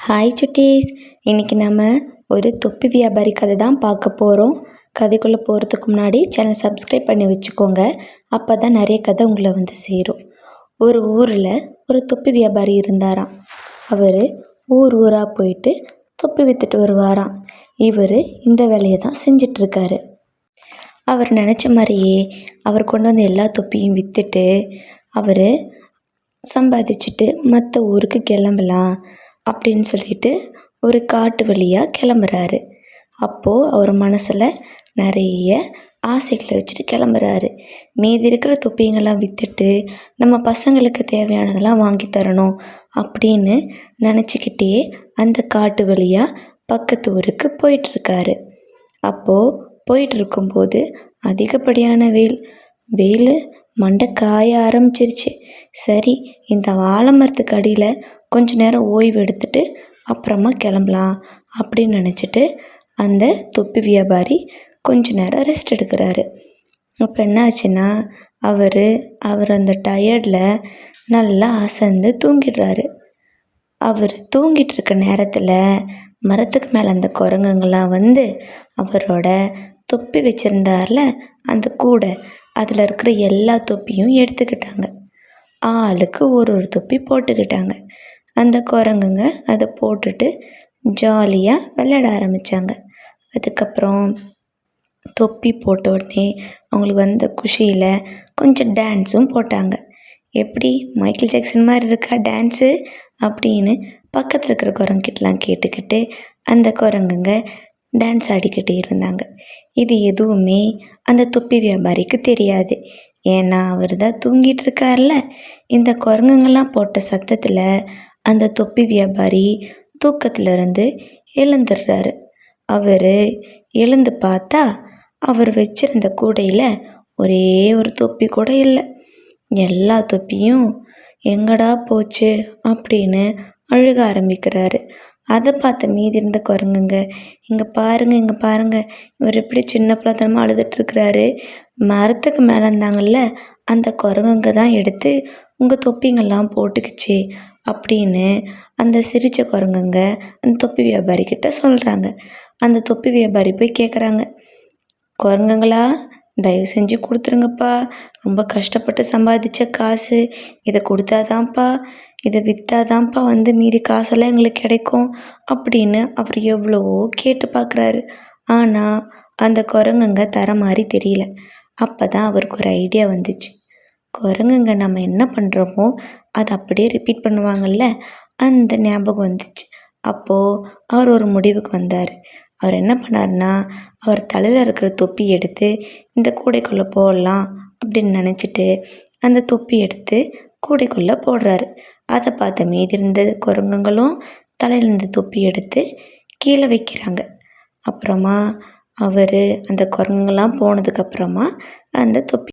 Hi சுட்டீஸ், இன்றைக்கி நம்ம ஒரு தொப்பி வியாபாரி கதை தான் பார்க்க போகிறோம். கதைக்குள்ளே போகிறதுக்கு முன்னாடி சேனல் சப்ஸ்கிரைப் பண்ணி வச்சுக்கோங்க. அப்போ தான் நிறைய கதை உங்களை வந்து சேரும். ஒரு ஊரில் ஒரு தொப்பி வியாபாரி இருந்தாராம். அவர் ஊர் ஊராக போயிட்டு தொப்பி விற்றுட்டு வருவாராம். இவர் இந்த வேலையை தான் செஞ்சிட்ருக்காரு. அவர் நினச்ச மாதிரியே அவர் கொண்டு வந்து எல்லா தொப்பியும் விற்றுட்டு அவர் சம்பாதிச்சுட்டு மற்ற ஊருக்கு கிளம்பலாம் அப்படின்னு சொல்லிட்டு ஒரு காட்டு வழியாக கிளம்புறாரு. அப்போது அவர் மனசில் நிறைய ஆசைகளை வச்சுட்டு கிளம்புறாரு. மீதி இருக்கிற தொப்பிங்கெல்லாம் விற்றுட்டு நம்ம பசங்களுக்கு தேவையானதெல்லாம் வாங்கி தரணும் அப்படின்னு நினச்சிக்கிட்டே அந்த காட்டு வழியாக பக்கத்து ஊருக்கு போயிட்டுருக்காரு. அப்போது போயிட்டு இருக்கும்போது அதிகப்படியான வெயில் மண்டை காய ஆரம்பிச்சிருச்சு. சரி, இந்த வாழை மரத்துக்கு அடியில் கொஞ்ச நேரம் ஓய்வு எடுத்துட்டு அப்புறமா கிளம்பலாம் அப்படின்னு நினச்சிட்டு அந்த தொப்பி வியாபாரி கொஞ்ச நேரம் ரெஸ்ட் எடுக்கிறாரு. அப்போ என்ன ஆச்சுன்னா அவர் அந்த டயர்டில் நல்லா அசந்து தூங்கிடுறாரு. அவர் தூங்கிட்டு இருக்க நேரத்தில் மரத்துக்கு மேலே அந்த குரங்குங்கள்லாம் வந்து அவரோட தொப்பி வச்சுருந்தார்ல அந்த கூடை, அதில் இருக்கிற எல்லா தொப்பியும் எடுத்துக்கிட்டாங்க. ஆளுக்கு ஒரு தொப்பி போட்டுக்கிட்டாங்க. அந்த குரங்குங்க அதை போட்டுட்டு ஜாலியாக விளையாட ஆரம்பித்தாங்க. அதுக்கப்புறம் தொப்பி போட்ட உடனே அவங்களுக்கு வந்த குஷியில் கொஞ்சம் டான்ஸும் போட்டாங்க. எப்படி மைக்கேல் ஜாக்சன் மாதிரி இருக்கா டான்ஸு அப்படின்னு பக்கத்தில் இருக்கிற குரங்கிட்டலாம் கேட்டுக்கிட்டு அந்த குரங்குங்க டான்ஸ் ஆடிக்கிட்டே இருந்தாங்க. இது எதுவுமே அந்த தொப்பி வியாபாரிக்கு தெரியாது. ஏன்னா அவர் தான் தூங்கிட்டு இருக்கார்ல. இந்த குரங்குங்கெல்லாம் போட்ட சத்தத்தில் அந்த தொப்பி வியாபாரி தூக்கத்திலிருந்து எழுந்துடுறாரு. அவர் எழுந்து பார்த்தா அவர் வச்சிருந்த கூடையில் ஒரே ஒரு தொப்பி கூட இல்லை. எல்லா தொப்பியும் எங்கடா போச்சு அப்படின்னு அழுக ஆரம்பிக்கிறாரு. அதை பார்த்த மீதி இருந்த குரங்குங்க, இங்கே பாருங்கள் இவர் எப்படி சின்ன பிள்ளைத்தனமாக அழுதுட்டுருக்கிறாரு. மரத்துக்கு மேலே இருந்தாங்கல்ல அந்த குரங்குங்க தான் எடுத்து உங்கள் தொப்பிங்கெல்லாம் போட்டுக்குச்சு அப்படின்னு அந்த சிரித்த குரங்குங்க அந்த தொப்பி வியாபாரிக்கிட்ட சொல்கிறாங்க. அந்த தொப்பி வியாபாரி போய் கேட்குறாங்க, குரங்குங்களா தயவு செஞ்சு கொடுத்துருங்கப்பா, ரொம்ப கஷ்டப்பட்டு சம்பாதிச்ச காசு, இதை கொடுத்தாதான்ப்பா, இதை விற்றாதான்ப்பா வந்து மீதி காசெல்லாம் எங்களுக்கு கிடைக்கும் அப்படின்னு அவர் எவ்வளவோ கேட்டு பார்க்குறாரு. ஆனால் அந்த குரங்குங்க தர மாதிரி தெரியல. அப்போ தான் அவருக்கு ஒரு ஐடியா வந்துச்சு. குரங்குங்க நம்ம என்ன பண்ணுறோமோ அதை அப்படியே ரிப்பீட் பண்ணுவாங்கள்ல, அந்த ஞாபகம் வந்துச்சு. அப்போது அவர் ஒரு முடிவுக்கு வந்தார். அவர் என்ன பண்ணார்னா, அவர் தலையில் இருக்கிற தொப்பி எடுத்து இந்த கூடைக்குள்ளே போடலாம் அப்படின்னு நினச்சிட்டு அந்த தொப்பி எடுத்து கூடைக்குள்ளே போடுறாரு. அதை பார்த்த மீதி இருந்த குரங்குங்களும் தலையில் இருந்த தொப்பி எடுத்து கீழே வைக்கிறாங்க. அப்புறமா அவர் அந்த குரங்குங்கள்லாம் போனதுக்கப்புறமா அந்த தொப்பி